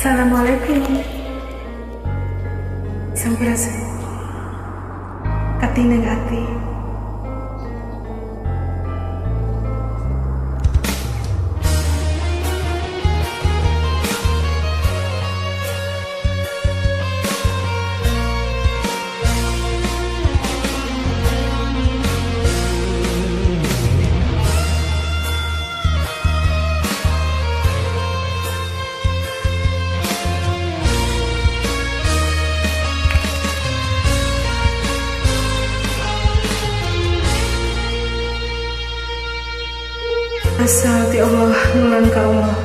Assalamualaikum. Sampurasun. Katineng ati. Asal ti Allah ngulang ka Allah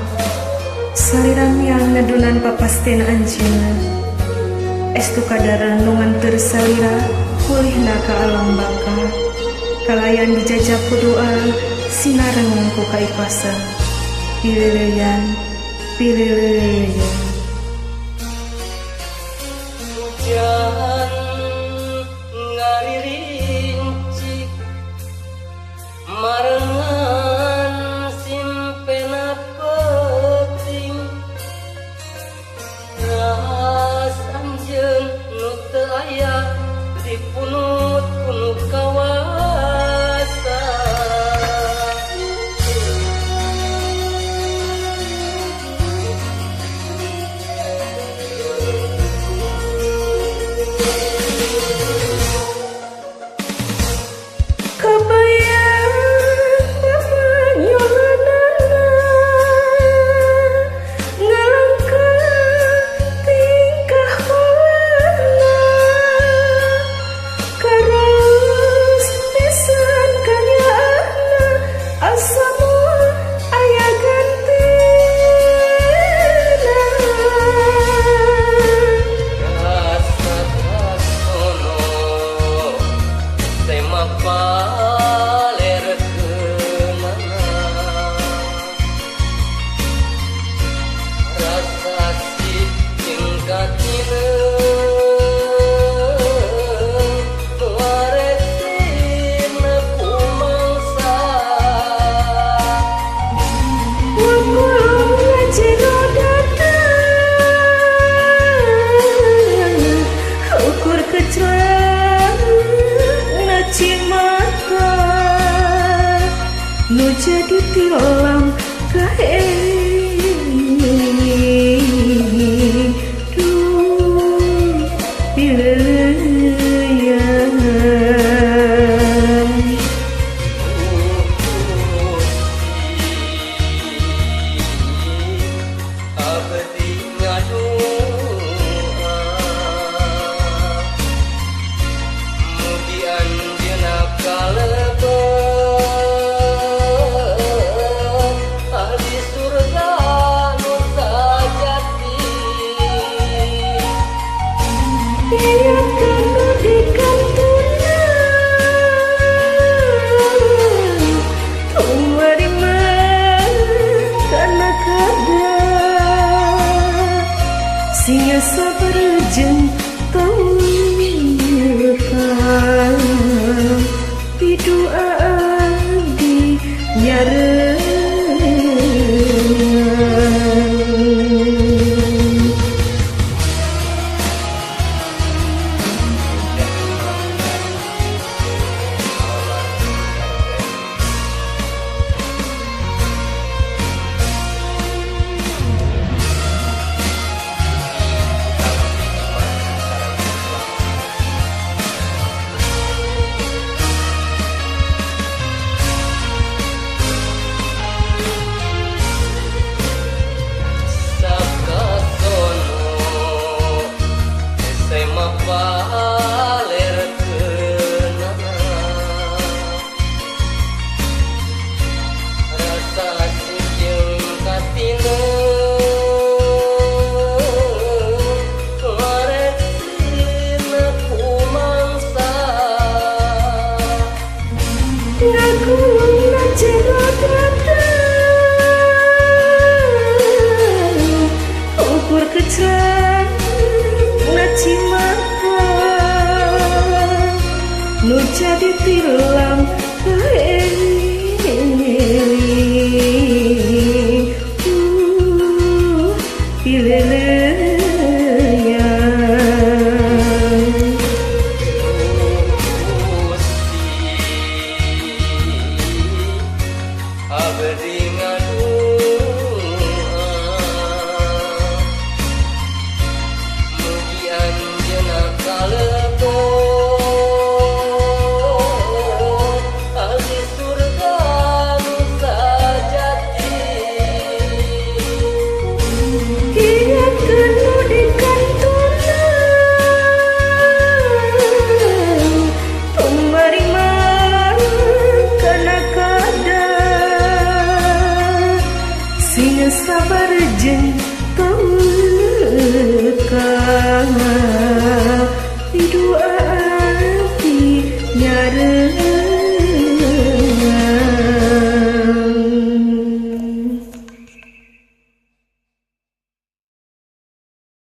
saliran yang ngadunan papasten anjina estu kadaran nungan tersalira pulihna ka alam baka kalayan dijajab doa sinareng ku kaipasa pileleyan pileleyan hujan ngaririnci marengan simpena peting ras anjeun nu teu aya dipunut kunu kawasa nu jadi tilam kehidupan pilihan abdi ngadua mugi anjeunna kalebet Sia sabar jeung taufiqan di doa di nyareun abdi ngadu mugi anjeunna kalebet ahli surga nu sajati Ia kenu di kantunan pemberiman kana kada sing sabar jeung teu lekang